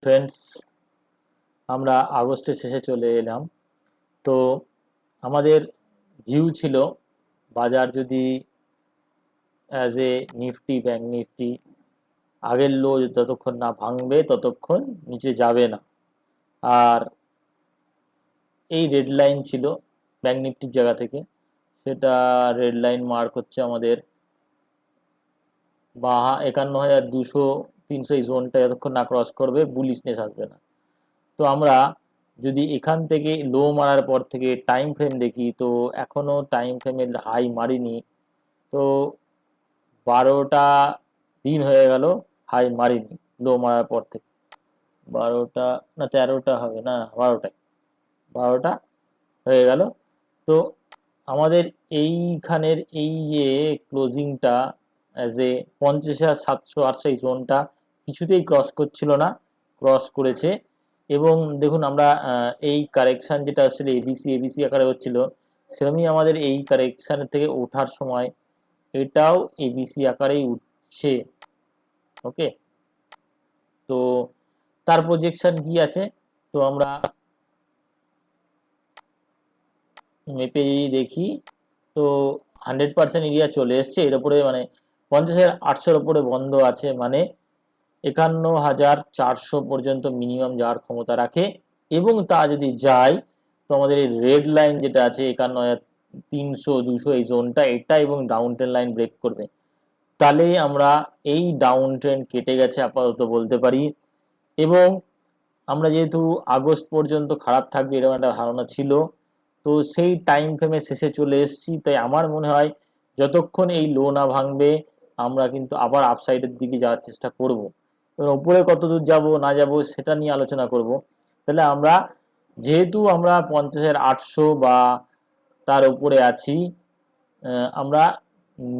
Friends, আমরা আগস্টের শেষে চলে এলাম। তো আমাদের ভিউ ছিল বাজার যদি as a Nifty, bank Nifty আগের লো যতক্ষণ না ভাঙবে ততক্ষণ নিচে যাবে না। আর এই রেড লাইন ছিল ব্যাংক নিফটির জায়গা থেকে, সেটা রেড লাইন মার্ক হচ্ছে আমাদের 51,200-300 এই জোনটা যতক্ষণ না ক্রস করবে বুলিশনেস আসবে না। তো আমরা যদি এখান থেকে লো মারার পর থেকে টাইম ফ্রেম দেখি, তো এখনও টাইম ফ্রেমের হাই মারিনি। তো 12টা দিন হয়ে গেল হাই মারিনি লো মারার পর থেকে। 12টা না 13টা হবে না, 12টা হয়ে গেল। তো আমাদের এইখানের এই যে ক্লোজিংটা অ্যাজ এ 50,700-800 এই জোনটা কিছুতেই ক্রস করছিল না, ক্রস করেছে। এবং দেখুন আমরা এই কারেকশান যেটা আসলে এবিসি আকারে হচ্ছিল, সেরকমই আমাদের এই কারেকশানের থেকে ওঠার সময় এটাও এবিসি আকারেই উঠছে। ওকে, তো তার প্রজেকশন কি আছে, তো আমরা মেপে যদি দেখি তো 100% এরিয়া চলে এসছে এর ওপরে, মানে 50,800-র ওপরে বন্ধ আছে, মানে 51,400 পর্যন্ত মিনিমাম যাওয়ার ক্ষমতা রাখে। এবং তা যদি যায় তো আমাদের এই রেড লাইন যেটা আছে 51,300-200 এই জোনটা, এটা এবং ডাউন ট্রেন্ড লাইন ব্রেক করবে, তাহলে আমরা এই ডাউন ট্রেন্ড কেটে গেছে আপাতত বলতে পারি। এবং আমরা যেহেতু আগস্ট পর্যন্ত খারাপ থাকবে এরকম একটা ধারণা ছিল, তো সেই টাইম ফ্রেমের শেষে চলে এসেছি। তাই আমার মনে হয় যতক্ষণ এই লো না ভাঙবে আমরা কিন্তু আবার আপসাইডের দিকে যাওয়ার চেষ্টা করব। এবার উপরে কত দূর যাব না যাব সেটা নিয়ে আলোচনা করব। তাহলে আমরা যেহেতু আমরা 50,800 বা তার উপরে আছি, আমরা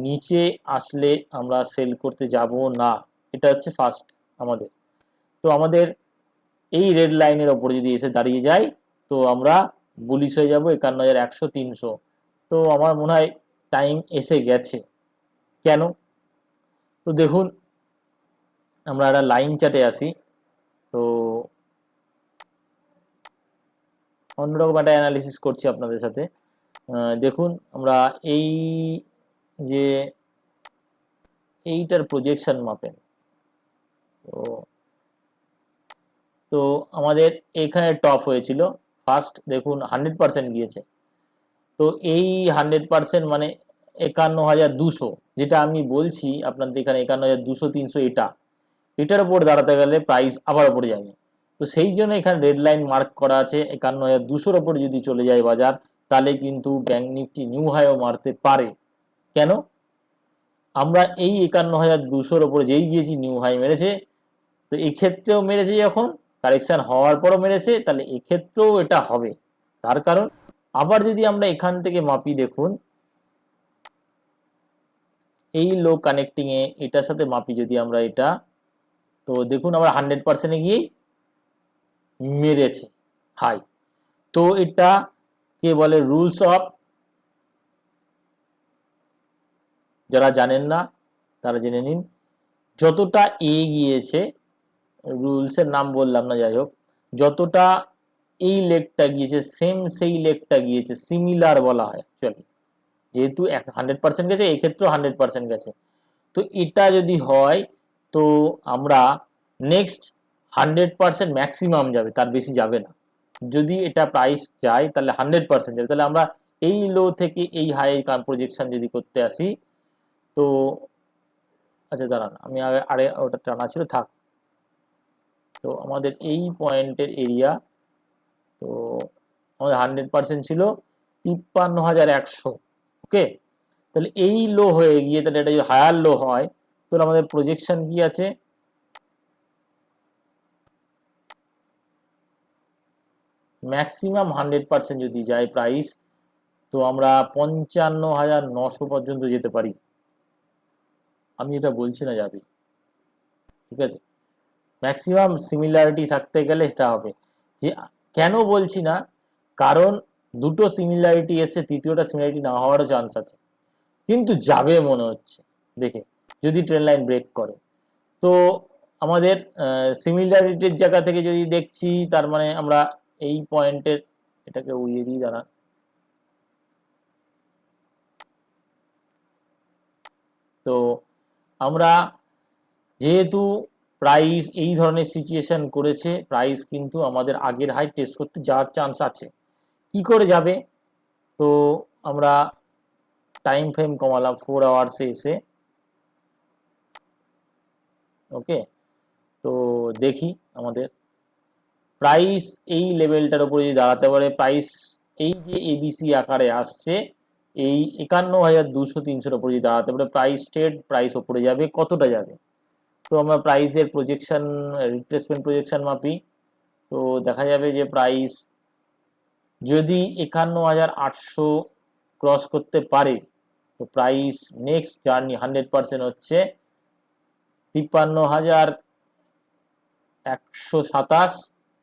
নিচে আসলে আমরা সেল করতে যাব না, এটা হচ্ছে ফার্স্ট আমাদের। তো আমাদের এই রেড লাইনের ওপরে যদি এসে দাঁড়িয়ে যায় তো আমরা বুলিশ হয়ে যাব 51,100-300। তো আমার মনে হয় টাইম এসে গেছে। কেন? তো দেখুন আমরা একটা লাইন চার্টে আসি। তো অন্যরকম একটা অ্যানালিসিস করছি আপনাদের সাথে। দেখুন আমরা এই যে এইটার প্রজেকশন মাপেন, তো তো আমাদের এখানে টপ হয়েছিল ফার্স্ট, দেখুন 100% গিয়েছে। তো এই 100% মানে 51,200, যেটা আমি বলছি আপনাদের এখানে 51,200-300, এটার উপর দাঁড়াতে গেলে প্রাইস আবার উপরে যাবে। তো সেই জন্য এখানে রেড লাইন মার্ক করা আছে 51,200-র ওপরে যদি চলে যায় বাজার, তাহলে কিন্তু ব্যাংক নিফটি নিউ হাইও মারতে পারে। কেন? আমরা এই 51,200-র ওপরে যেই গিয়েছি নিউ হাই মেরেছে, তো এই ক্ষেত্রেও মেরেছে, যখন কারেকশন হওয়ার পরও মেরেছে, তাহলে এক্ষেত্রেও এটা হবে। তার কারণ আবার যদি আমরা এখান থেকে মাপি, দেখুন এই লো কানেক্টিং এ এটার সাথে মাপি যদি আমরা এটা, তো দেখুন আমরা 100%-এ গিয়েই মেরেছে হাই। তো এটা কে বলে রুলস অফ, যারা জানেন না তারা জেনে নিন। যতটা এ গিয়েছে, রুলসের নাম বললাম না, যাই হোক, যতটা এই লেগটা গিয়েছে সেম সেই লেগটা গিয়েছে, সিমিলার বলা হয় অ্যাকচুয়ালি, যেহেতু 100% গেছে এক্ষেত্রেও 100% গেছে। তো এটা যদি হয় তো আমরা নেক্সট 100% ম্যাক্সিমাম যাবে, তার বেশি যাবে না। যদি এটা প্রাইস যায় তাহলে 100% যাবে। তাহলে আমরা এই লো থেকে এই হাই প্রজেকশন যদি করতে আসি, তো আচ্ছা দাঁড়ান, আমি আরে ওটা টানা ছিল, থাক। তো আমাদের এই পয়েন্টের এরিয়া, তো আমাদের 100% ছিল 53,100। ওকে, তাহলে এই লো হয়ে গিয়ে তাহলে এটা যদি হায়ার লো হয়, তাহলে আমাদের প্রজেকশন কি আছে, ম্যাক্সিমাম 100% যদি যায় প্রাইস, তো আমরা 55,900 পর্যন্ত যেতে পারি। আমি এটা বলছি না যাবে, ঠিক আছে, ম্যাক্সিমাম সিমিলারিটি থাকতে গেলে এটা হবে। যে কেন বলছি না, কারণ দুটো সিমিলারিটি এসছে, তৃতীয়টা সিমিলারিটি না হওয়ারও চান্স আছে, কিন্তু যাবে মনে হচ্ছে দেখে, যদি ট্রেন লাইন ব্রেক করে। তো আমাদের সিমিলারিটির জায়গা থেকে যদি দেখছি, তার মানে আমরা এই পয়েন্টের, এটাকে উড়িয়ে দিই দাঁড়া, তো আমরা যেহেতু প্রাইস এই ধরনের সিচুয়েশন করেছে, প্রাইস কিন্তু আমাদের আগের হাই টেস্ট করতে যাওয়ার চান্স আছে। কি করে যাবে? তো আমরা টাইম ফ্রেম কমালাম 4 আওয়ার্সে এসে, ওকে। তো দেখি আমাদের প্রাইস এই লেভেলটার উপরে যদি দাঁড়াতে পারে, প্রাইস এই যে এবিসি আকারে আসছে এই 51,200-300 উপরে যদি দাঁড়াতে পারে, প্রাইস ওপরে যাবে, কতটা যাবে? তো আমরা প্রাইসের প্রজেকশন, রিট্রেসমেন্ট প্রজেকশন মাপি, তো দেখা যাবে যে প্রাইস যদি 51,800 ক্রস করতে পারে, তো প্রাইস নেক্সট জার্নি 100% হচ্ছে 53,127,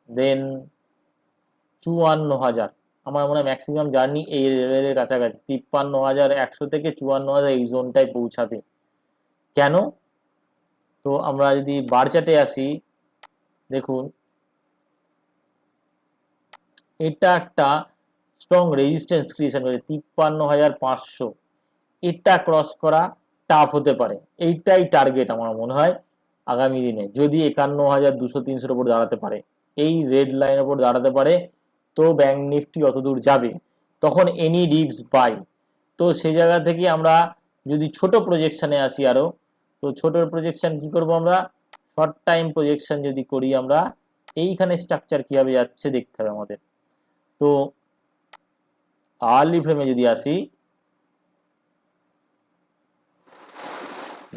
দেন 54,000। আমার মনে হয় ম্যাক্সিমাম জার্নি এই লেভেলের কাছাকাছি 53,100 থেকে 54,000 এই জোনটায় পৌঁছাবে। কেন? তো আমরা যদি বার চার্টে আসি, দেখুন এটা একটা স্ট্রং রেজিস্ট্যান্স ক্রিয়েশন করেছে 53,500, এটা ক্রস করা টাফ হতে পারে। এইটাই টার্গেট আমার মনে হয় আগামী দিনে, যদি 51,200-300 উপর দাঁড়াতে পারে, এই রেড লাইনের উপর দাঁড়াতে পারে, তো ব্যাংক নিফটি অত দূর যাবে, তখন এনি রিস্ক বাই। তো সেই জায়গা থেকে আমরা যদি ছোট প্রজেকশনে আসি আরো, তো ছোট প্রজেকশন কি করব আমরা, শর্ট টাইম প্রজেকশন যদি করি আমরা, এইখানে স্ট্রাকচার কিভাবে যাচ্ছে দেখতে হবে আমাদের। তো আর্লি ফ্রেমে যদি আসি,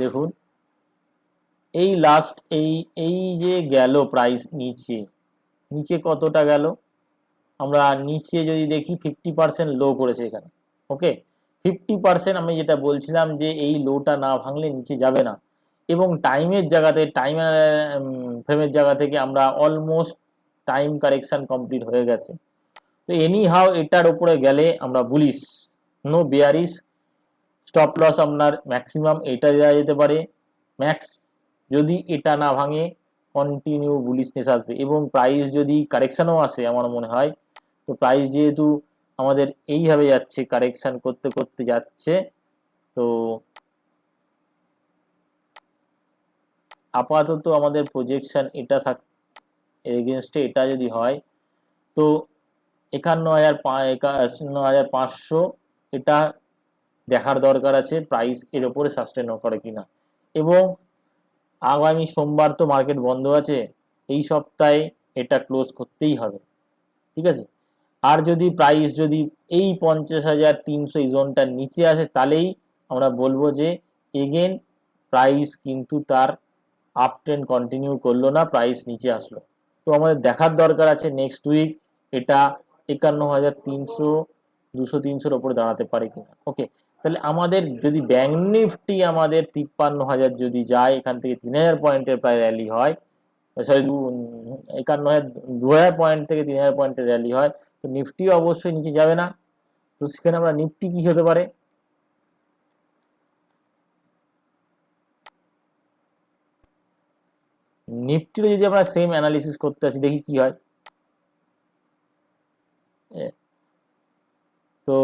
দেখুন এই লাস্ট এই যে গেল প্রাইস নিচে, নিচে কতটা গেল, আমরা নিচে যদি দেখি 50% লো করেছে এখানে, ওকে। 50% আমি যেটা বলছিলাম যে এই লোটা না ভাঙলে নিচে যাবে না, এবং টাইমের জায়গাতে, টাইম ফ্রেমের জায়গা থেকে আমরা অলমোস্ট টাইম কারেকশন কমপ্লিট হয়ে গেছে। তো এনি হাউ এটার উপরে গেলে আমরা bullish, no bearish. Stop loss আপনার ম্যাক্সিমাম এটা দেওয়া যেতে পারে, ম্যাক্স যদি এটা না ভাঙে কন্টিনিউ বুলিশনেস আসবে, এবং প্রাইস যদি কারেকশনও আসে আমার মনে হয়, তো প্রাইস যেহেতু আমাদের এইভাবে যাচ্ছে, কারেকশন করতে করতে যাচ্ছে, তো আপাতত আমাদের প্রজেকশন এটা থাক, এগেনস্টে এটা যদি হয়, তো 51,500 এটা দেখার দরকার আছে প্রাইস এর উপরে সাস্টেন করে কিনা। এবং আগামী সোমবার তো মার্কেট বন্ধ আছে, এই সপ্তাহে এটা ক্লোজ করতেই হবে, ঠিক আছে। আর যদি প্রাইস যদি এই 50,300 এই জোনটার নিচে আসে, তাহলেই আমরা বলবো যে এগেন প্রাইস কিন্তু তার আপ ট্রেন্ড কন্টিনিউ করলো না, প্রাইস নিচে আসলো। তো আমাদের দেখার দরকার আছে নেক্সট উইক এটা 51,300, 200-300 ওপরে দাঁড়াতে পারে কিনা, ওকে। তাহলে আমাদের যদি ব্যাংক নিফটি আমাদের 53,000 যদি যায়, এখান থেকে 3,000 পয়েন্টের প্রায় র্যালি হয়, সরি 51,000, 2,000 পয়েন্ট থেকে 3,000 পয়েন্টের র্যালি হয়, তো নিফটিও অবশ্যই নিচে যাবে না। তো সেখানে আমরা নিফটি কি হতে পারে, নিফটিরও যদি আমরা সেম অ্যানালিসিস করতে আসি, দেখি কি হয়। তো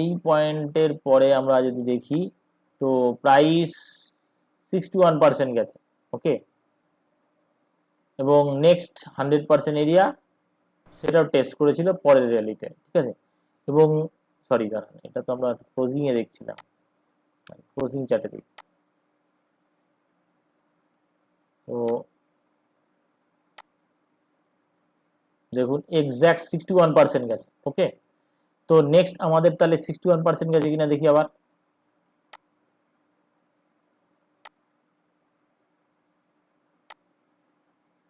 এই পয়েন্টের পরে আমরা যদি দেখি, তো প্রাইস 61% গেছে, ওকে। এবং নেক্সট 100% এরিয়া সেটাও টেস্ট করেছিল পরের র্যালিতে, ঠিক আছে। এবং সরি দাঁড়ান, এটা তো আমরা ক্লোজিং এ দেখছিলাম, ক্লোজিং চার্টে দেখি। তো দেখুন এক্স্যাক্ট 61% গেছে, ওকে। তো নেক্সট আমাদের তাহলে 61% গেছে কিনা দেখি আবার।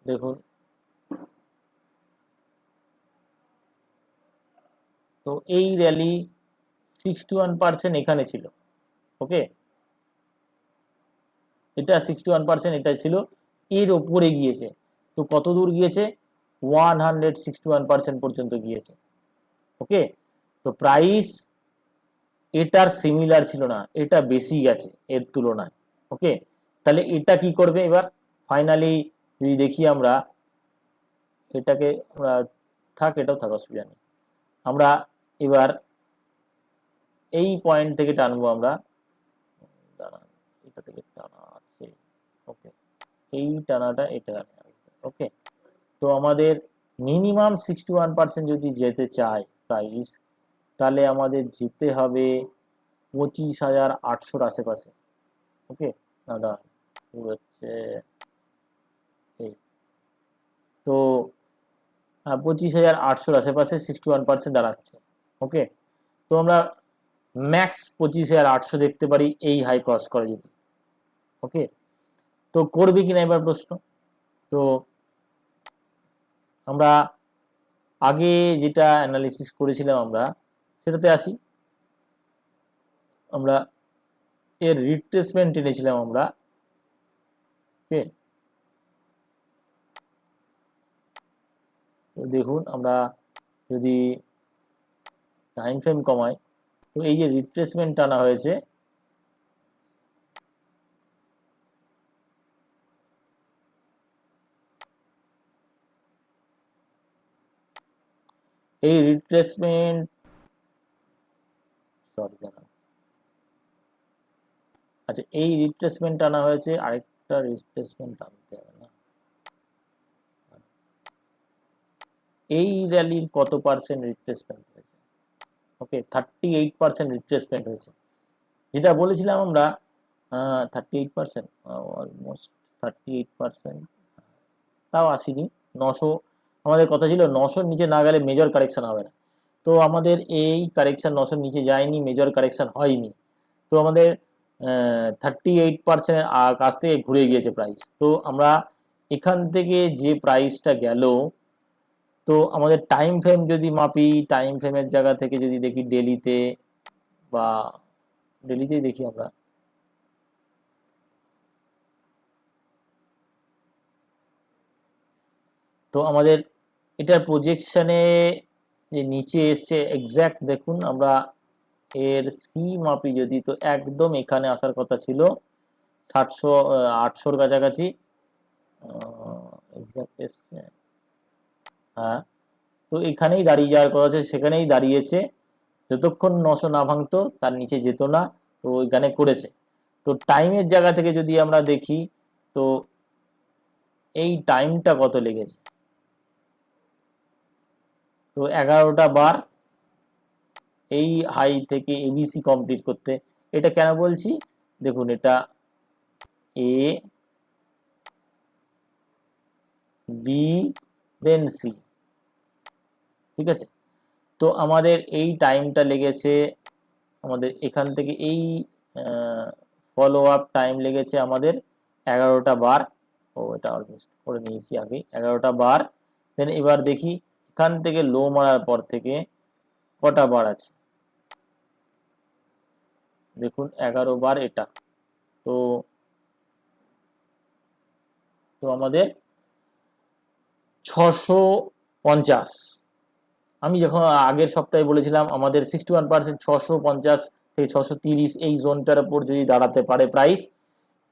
দেখুন তো এই র্যালি 61% এখানে ছিল, ওকে। এটা 61% এটা ছিল, এর ওপরে গিয়েছে, তো কত দূর গিয়েছে, 161% পর্যন্ত গিয়েছে, ওকে। তো প্রাইস এটার সিমিলার ছিল না, এটা বেশি গেছে এর তুলনায়। ওকে, তাহলে এটা কি করবে এবার ফাইনালি যদি দেখি আমরা এটাকে, আমরা থাক, এটাও থাক, অসুবিধা নেই। আমরা এবার এই পয়েন্ট থেকে টানবো আমরা, দাঁড়ান, এটা থেকে টানা আছে। ওকে, এই টানাটা এটা আসবে। ওকে, তো আমাদের মিনিমাম 61% যদি যেতে চায় প্রাইস, তাহলে আমাদের যেতে হবে 25,800 আশেপাশে। ওকে, না দাঁড়ান, হচ্ছে এই, তো 25,800 আশেপাশে 61% দাঁড়াচ্ছে। ওকে, তো আমরা ম্যাক্স 25,800 দেখতে পারি এই হাই ক্রস করে যদি। ওকে, তো করবে কিনা এবার প্রশ্ন। তো আমরা আগে যেটা অ্যানালিসিস করেছিলাম আমরা সেটাতে আসি। আমরা এর রিট্রেসমেন্ট এনেছিলাম আমরা। ওকে, তো দেখুন আমরা যদি টাইম ফ্রেম কমাই, তো এই যে রিট্রেসমেন্ট টানা হয়েছে, এই রিট্রেসমেন্ট, সরি দাঁড়ান, আচ্ছা এই রিট্রেসমেন্ট টানা হয়েছে, আরেকটা রিট্রেসমেন্ট টানতে হবে না, এই র্যালির কত পার্সেন্ট রিট্রেসমেন্ট হয়েছে। ওকে, 38% রিট্রেসমেন্ট হয়েছে, যেটা বলেছিলাম আমরা 38%, অলমোস্ট 38%, তাও আসেনি 900। আমাদের কথা ছিল 900-র নিচে না গেলে মেজর কারেকশন হবে না, তো আমাদের এই কারেকশন 900-র নিচে যায়নি, মেজর কারেকশন হয়নি, তো আমাদের 38%-এর কাছ থেকে ঘুরে গিয়েছে প্রাইস। তো আমরা এখান থেকে যে প্রাইসটা গেল, তো আমাদের টাইম ফ্রেম যদি মাপি, টাইম ফ্রেমের জায়গা থেকে যদি দেখি ডেলিতে, বা ডেলিতেই দেখি আমরা, তো আমাদের এটার প্রজেকশনে যে নিচে এসছে এক্স্যাক্ট দেখুন, আমরা এর সি মাপি যদি, তো একদম এখানে আসার কথা ছিল 700 800-র কাছাকাছি এক্স্যাক্ট এসছে। হ্যাঁ, তো এখানেই দাঁড়িয়ে যাওয়ার কথা আছে, সেখানেই দাঁড়িয়েছে, যতক্ষণ 900 না ভাঙতো তার নিচে যেত না, তো ওইখানে করেছে। তো টাইমের জায়গা থেকে যদি আমরা দেখি, তো এই টাইমটা কত লেগেছে, তো 11টা বার এই হাই থেকে এবিসি কমপ্লিট করতে। এটা কেন বলছি দেখুন, এটা এ বি দেন সি, ঠিক আছে। তো আমাদের এই টাইমটা লেগেছে, আমাদের এখান থেকে এই ফলো আপ টাইম লেগেছে আমাদের 11টা বার। ও এটা অলমোস্ট করে নিয়েছি আগে, 11টা বার। দেন এবার দেখি এখান থেকে লো মারার পর থেকে কটা বার আছে, দেখুন 11 বার এটা। তো তো আমাদের 650, আমি যখন আগের সপ্তাহে বলেছিলাম আমাদের 61%, 650 থেকে 630 এই জোনটার উপর যদি দাঁড়াতে পারে প্রাইস,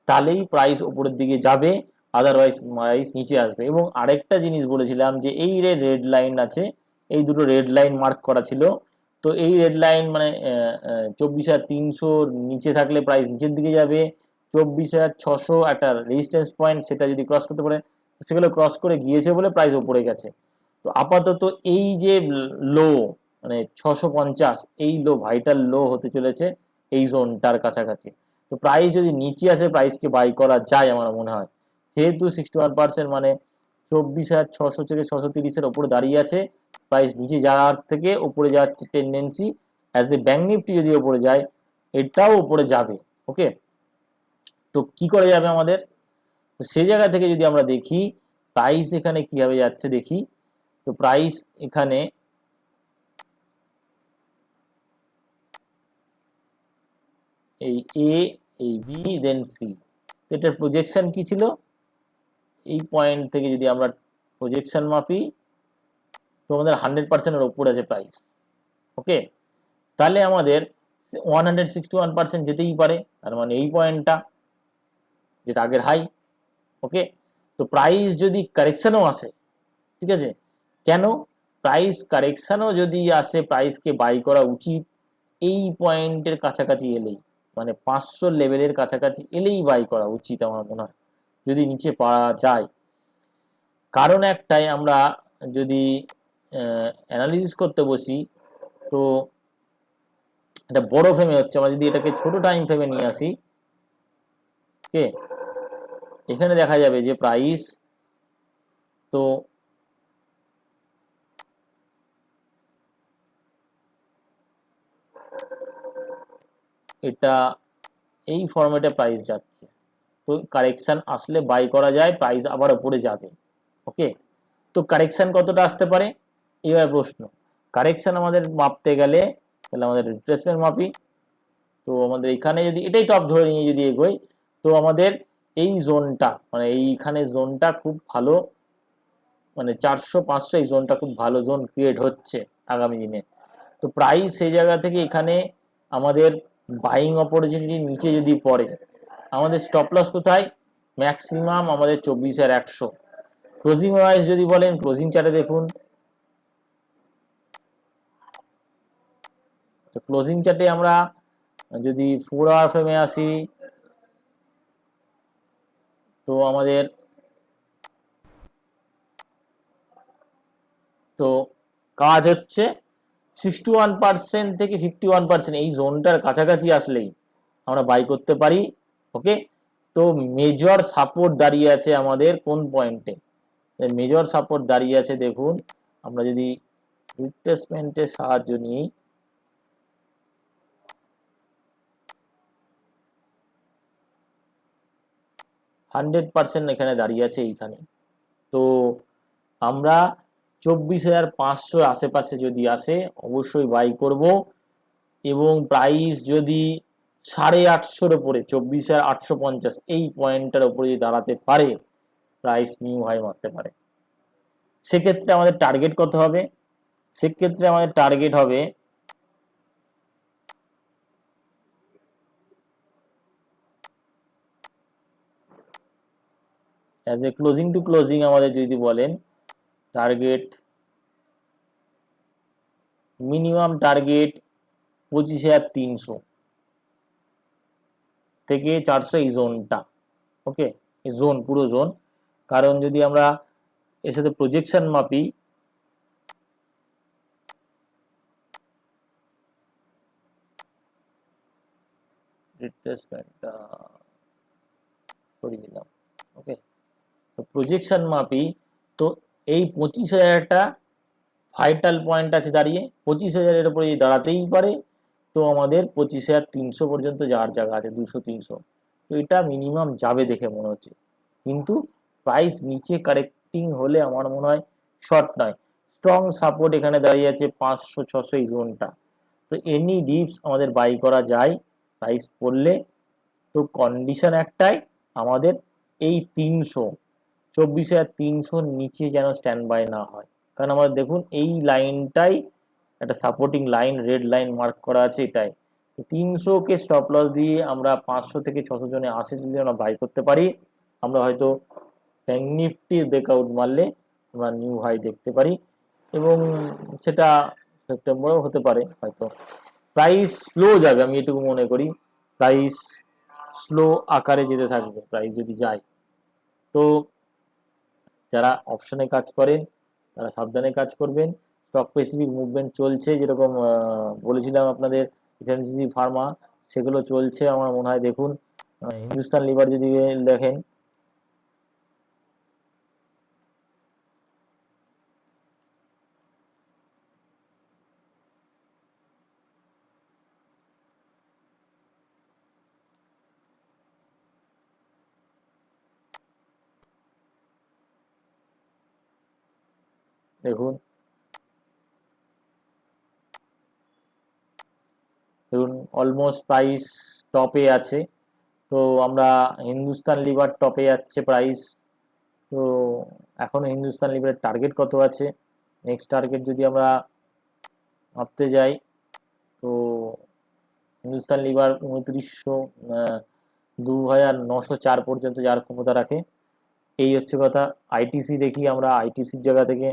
তাহলেই প্রাইস উপরের দিকে যাবে, আদারওয়াইজ প্রাইস নিচে আসবে। এবং আরেকটা জিনিস বলেছিলাম যে এই রেড লাইন আছে, এই দুটো রেড লাইন মার্ক করা ছিল, তো এই রেড লাইন মানে 24,300 নিচে থাকলে প্রাইস নিচের দিকে যাবে, 24,600 একটা রেজিস্ট্যান্স পয়েন্ট, সেটা যদি ক্রস করতে পারে, সেগুলো ক্রস করে গিয়েছে বলে প্রাইস উপরে গেছে। তো আপাতত এই যে লো মানে 650, এই লো ভাইটাল লো হতে চলেছে এই জোনটার কাছাকাছি। তো প্রাইস যদি নিচে আসে প্রাইসকে বাই করা যায় আমার মনে হয়, যেহেতু 61% মানে 24,600 থেকে 630-এর ওপরে দাঁড়িয়ে আছে, প্রাইস নিচে যাওয়ার থেকে উপরে যাওয়ার tendency, as a bank Nifty যদি ওপরে যায় এটাও উপরে যাবে। ওকে, তো কি করে যাবে আমাদের, তো সেই জায়গা থেকে যদি আমরা দেখি প্রাইস এখানে কিভাবে যাচ্ছে দেখি, তো প্রাইস এখানে এই এ, এই বি দেন সি, এটার প্রজেকশন কি ছিল, এই পয়েন্ট থেকে যদি আমরা প্রজেকশন মাপি, তো আমাদের 100%-এর ওপর আছে প্রাইস। ওকে, তাহলে আমাদের 161% যেতেই পারে, তার মানে এই পয়েন্টটা যেটা আগের হাই। ওকে, তো প্রাইস যদি কারেকশনও আসে, ঠিক আছে, কেন প্রাইস কারেকশনও যদি আসে প্রাইসকে বাই করা উচিত এই পয়েন্টের কাছাকাছি এলেই, মানে 500 লেভেলের কাছাকাছি এলেই বাই করা উচিত আমার মনে হয়, যদি নিচে পাওয়া যায়। কারণ একটাই, আমরা যদি অ্যানালিসিস করতে বসি, তো এটা বড় ফ্রেমে হচ্ছে, আমরা যদি এটাকে ছোট টাইম ফ্রেমে নিয়ে আসি, ওকে, এখানে দেখা যাবে যে প্রাইস, তো এটা এই ফরম্যাটে প্রাইস যাচ্ছে, তো কারেকশন আসলে বাই করা যায়, প্রাইস আবার উপরে যাবে। ওকে, তো কারেকশন কতটা আসতে পারে এবার প্রশ্ন। কারেকশন আমাদের মাপতে গেলে তাহলে আমাদের রিট্রেসমেন্ট মাপি, তো আমাদের এখানে যদি এটাই টপ ধরে নিয়ে যদি এগোই, তো আমাদের এই জোনটা, মানে এইখানে জোনটা খুব ভালো, মানে 400-500 এই জোনটা খুব ভালো জোন ক্রিয়েট হচ্ছে আগামী দিনে। তো প্রাইস সেই জায়গা থেকে এখানে আমাদের বাইং অপরচুনিটি নিচে যদি পড়ে, আমাদের স্টপ লস কোথায়, ম্যাক্সিমাম আমাদের 24,100। ক্লোজিং ওয়াইজ যদি বলেন, ক্লোজিং চার্টে দেখুন, তো ক্লোজিং চার্টে আমরা যদি 4 আওয়ার ফ্রেমে আসি, তো আমাদের তো কাজ হচ্ছে 61% থেকে 51%, এই জোনটার কাছাকাছি আসলেই আমরা বাই করতে পারি। ওকে, তো মেজর সাপোর্ট দাঁড়িয়ে আছে আমাদের কোন পয়েন্টে, মেজর সাপোর্ট দাঁড়িয়ে আছে দেখুন, আমরা যদি রিট্রেসমেন্টের সাহায্য নিই, 100% এখানে দাঁড়িয়ে আছে এইখানে। তো আমরা 24,500 আশেপাশে যদি আসে অবশ্যই বাই করব, এবং প্রাইস যদি 850-র উপরে 24,850 এই পয়েন্টটার উপরে যদি দাঁড়াতে পারে, প্রাইস নিউ হাই মারতে পারে। সেক্ষেত্রে আমাদের টার্গেট কত হবে, সেক্ষেত্রে আমাদের টার্গেট হবে as a closing to closing, আমাদের যদি বলেন টার্গেট, মিনিমাম টার্গেট 25,300 থেকে 400 এই জোনটা। ওকে, এই জোন পুরো জোন, কারণ যদি আমরা এর সাথে প্রজেকশন মাপি, রিট্রেসমেন্টটা সরিয়ে দিলাম। ওকে, তো প্রজেকশন মাপি, তো এই 25,000টা ভাইটাল পয়েন্ট আছে দাঁড়িয়ে, 25,000-এর উপরে যদি দাঁড়াতেই পারে, তো আমাদের 25,300 পর্যন্ত যাওয়ার জায়গা আছে, 200-300, তো এটা মিনিমাম যাবে দেখে মনে হচ্ছে। কিন্তু প্রাইস নিচে কারেক্টিং হলে আমার মনে হয় শর্ট নয়, স্ট্রং সাপোর্ট এখানে দাঁড়িয়ে আছে 500-600 এই জোনটা, তো এনি ডিপস আমাদের বাই করা যায় প্রাইস পড়লে। তো কন্ডিশন একটাই, আমাদের এই 24,300 নিচে যেন স্ট্যান্ড বাই না হয়, কারণ আমাদের দেখুন এই লাইনটাই একটা supporting line, red line mark করা আছে এটাই। 300-কে স্টপ লস দিয়ে আমরা 500 থেকে 600 জনে আসে যদি আমরা বাই করতে পারি, আমরা হয়তো ব্যাঙ্ক নিফটির ব্রেকআউট মারলে আমরা নিউ হাই দেখতে পারি, এবং সেটা সেপ্টেম্বরেও হতে পারে হয়তো। প্রাইস স্লো যাবে, আমি এটুকু মনে করি, প্রাইস স্লো আকারে যেতে থাকবে প্রাইস যদি যায়। তো যারা অপশনে কাজ করেন তারা সাবধানে কাজ করবেন। স্টক স্পেসিফিক মুভমেন্ট চলছে, যেরকম বলেছিলাম আপনাদের এফএমসিজি ফার্মা, সেগুলো চলছে আমার মনে হয়। দেখুন হিন্দুস্তান লিভার যদি দেখেন, দেখুন দেখুন অলমোস্ট প্রাইস টপে আছে, তো আমরা হিন্দুস্তান লিভার টপে যাচ্ছে প্রাইস। তো এখনো হিন্দুস্তান লিভারের টার্গেট কত আছে, নেক্সট টার্গেট যদি আমরা ভাবতে যাই, তো হিন্দুস্তান লিভার 2900, 2904 পর্যন্ত যার ক্ষমতা রাখে। এই হচ্ছে কথা। আইটিসি দেখি আমরা, আইটিসির জায়গা থেকে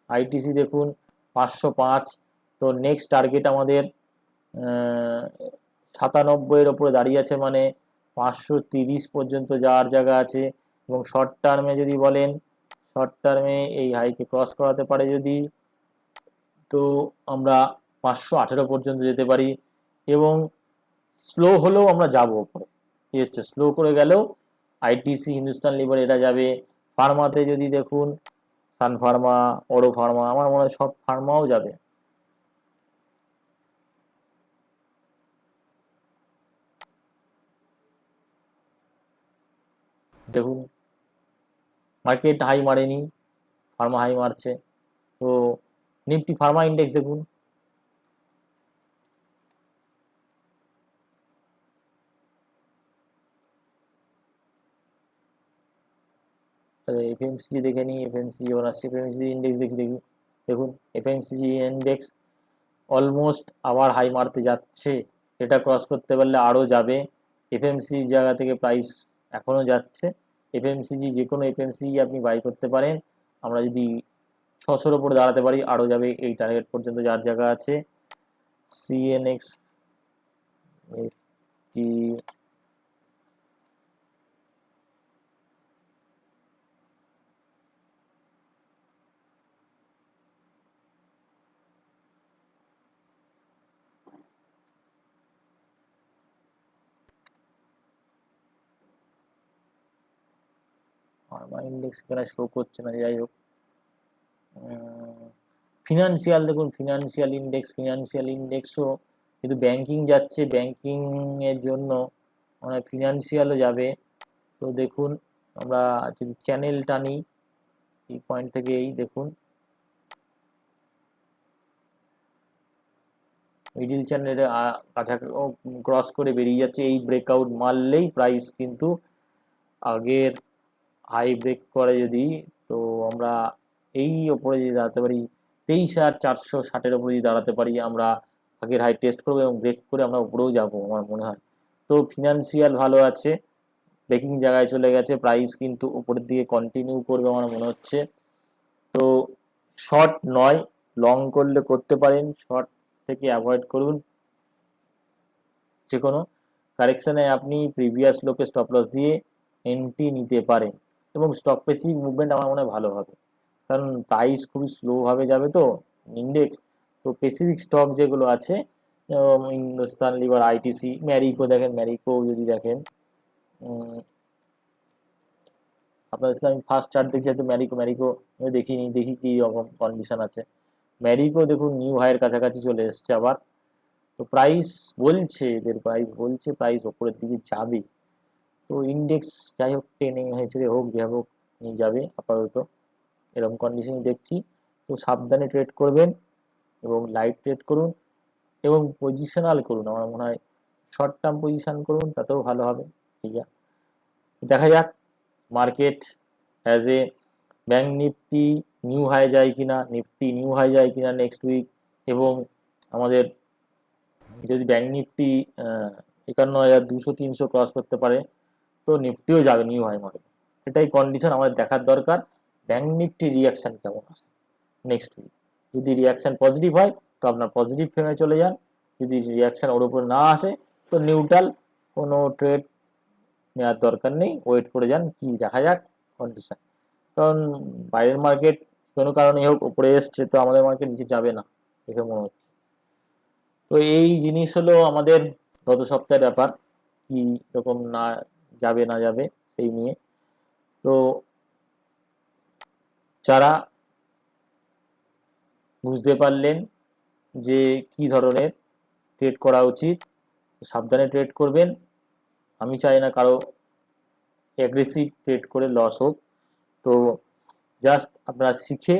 আইটিসি দেখুন 505। তো নেক্সট টার্গেট আমাদের 97-এর ওপরে দাঁড়িয়ে আছে, মানে 530 পর্যন্ত যাওয়ার জায়গা আছে। এবং শর্ট টার্মে যদি বলেন, শর্ট টার্মে এই হাইকে ক্রস করাতে পারে যদি, তো আমরা 518 পর্যন্ত যেতে পারি। এবং স্লো হলেও আমরা যাব ওপরে, এই হচ্ছে, স্লো করে গেলেও আইটিসি, হিন্দুস্তান লিভার এরা যাবে। ফার্মাতে যদি দেখুন, সান ফার্মা, অরো ফার্মা, আমার মনে হয় সব ফার্মাও যাবে। দেখুন মার্কেট হাই মারেনি, ফার্মা হাই মারছে। তো নিফটি ফার্মা ইন্ডেক্স দেখুন, এফএমসিজি দেখে নিই, এফএমসিজি ওর আসছে, এফএমসিজি ইন্ডেক্স দেখি দেখুন এফএমসিজি ইন্ডেক্স অলমোস্ট আবার হাই মারতে যাচ্ছে। এটা ক্রস করতে পারলে আরও যাবে। এফএমসি জায়গা থেকে প্রাইস এখনও যাচ্ছে। এফএমসিজি, যে কোনো এফএমসিজি আপনি বাই করতে পারেন। আমরা যদি 600-র উপরে দাঁড়াতে পারি আরও যাবে, এই টার্গেট পর্যন্ত যার জায়গা আছে। সিএনএক্স, নিফটি, ফার্মা ইন্ডেক্স এখানে শো করছে না, যাই হোক। ফিনান্সিয়াল দেখুন, ফিনান্সিয়াল ইন্ডেক্সও কিন্তু ব্যাংকিং যাচ্ছে, ব্যাংকিং এর জন্য মানে ফিনান্সিয়ালও যাবে। তো দেখুন আমরা যদি চ্যানেল টানি এই পয়েন্ট থেকে, এই দেখুন মিডিল চ্যানেলের কাছাকাছি ক্রস করে বেরিয়ে যাচ্ছে। এই ব্রেকআউট মারলেই প্রাইস কিন্তু আগের হাই ব্রেক করে যদি, তো আমরা এই ওপরে যদি দাঁড়াতে পারি 23,460-এর ওপরে যদি দাঁড়াতে পারি, আমরা আগের হাই টেস্ট করবো এবং ব্রেক করে আমরা উপরেও যাব আমার মনে হয়। তো ফিনান্সিয়াল ভালো আছে, ব্রেকিং জায়গায় চলে গেছে, প্রাইস কিন্তু উপরের দিকে কন্টিনিউ করবে আমার মনে হচ্ছে। তো শর্ট নয়, লং করলে করতে পারেন, শর্ট থেকে অ্যাভয়েড করুন। যে কোনো কারেকশানে আপনি প্রিভিয়াস লোকে স্টপ লস দিয়ে এন্ট্রি নিতে পারেন। এবং স্টক স্পেসিফিক মুভমেন্ট আমার মনে হয় ভালো হবে, কারণ প্রাইস খুবই স্লোভাবে যাবে তো ইন্ডেক্স। তো স্পেসিফিক স্টক যেগুলো আছে, হিন্দুস্তান লিভার, আইটিসি, ম্যারিকো দেখেন, ম্যারিকো যদি দেখেন, আপনাদের সাথে আমি ফার্স্ট চার্ট দেখছি, হয়তো ম্যারিকো দেখিনি, দেখি কি রকম কন্ডিশন আছে। ম্যারিকো দেখুন নিউ হাইয়ের কাছাকাছি চলে এসছে আবার। তো প্রাইস বলছে, এদের প্রাইস বলছে প্রাইস ওপরের দিকে যাবে। তো ইন্ডেক্স যাই হোক টেনে হয়েছে হোক, যে হোক নিয়ে যাবে আপাতত, এরকম কন্ডিশন দেখছি। তো সাবধানে ট্রেড করবেন এবং লাইট ট্রেড করুন এবং পজিশনাল করুন। আমার মনে হয় শর্ট টার্ম পজিশন করুন, তাতেও ভালো হবে। ঠিক আছে, দেখা যাক market as a bank Nifty new high যায় কিনা, নিফটি নিউ হাই যায় কিনা নেক্সট উইক। এবং আমাদের যদি ব্যাঙ্ক নিফটি 51,200-300 ক্রস করতে পারে, তো নিফটিও যাবে নিউ হাই মার্কেট। এটাই কন্ডিশন আমাদের দেখার দরকার, ব্যাঙ্ক নিফটি রিয়াকশান কেমন আসে নেক্সট উইক। যদি রিয়াকশান পজিটিভ হয় তো আপনার পজিটিভ ফ্রেমে চলে যান, যদি রিয়াকশান ওর উপরে না আসে তো নিউট্রাল, কোনো ট্রেড নেওয়ার দরকার নেই, ওয়েট করে যান, কি দেখা যাক কন্ডিশন। কারণ বাইরের মার্কেট কোনো কারণে হোক উপরে এসছে, তো আমাদের মার্কেট নিচে যাবে না দেখে মনে হচ্ছে। তো এই জিনিস হলো আমাদের গত সপ্তাহের ব্যাপার, কি রকম না যাবে না যাবে সেই নিয়ে। তো যারা বুঝতে পারলেন যে কি ধরনের ট্রেড করা উচিত, সাবধানে ট্রেড করবেন। আমি চাই না কারো অ্যাগ্রেসিভ ট্রেড করে লস হোক। তো জাস্ট আপনারা শিখে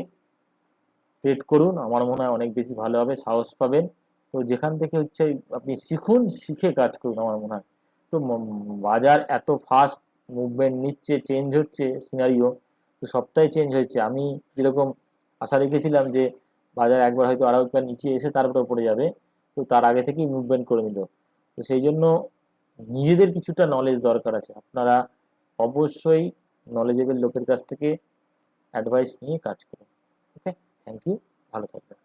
ট্রেড করুন, আমার মনে হয় অনেক বেশি ভালো হবে, সাহস পাবেন। তো যেখান থেকে হচ্ছে আপনি শিখুন, শিখে কাজ করুন আমার মনে হয়। তো বাজার এত ফাস্ট মুভমেন্ট নিচ্ছে, চেঞ্জ হচ্ছে সিনারিও, তো সপ্তাহে চেঞ্জ হয়েছে। আমি যেরকম আশা রেখেছিলাম যে বাজার একবার হয়তো আরো একবার নিচে এসে তারপরে উপরে যাবে, তো তার আগে থেকেই মুভমেন্ট করে নিল। তো সেই জন্য নিজেদের কিছুটা নলেজ দরকার আছে। আপনারা অবশ্যই নলেজেবল লোকের কাছ থেকে অ্যাডভাইস নিয়ে কাজ করুন। ওকে, থ্যাংক ইউ, ভালো থাকবেন।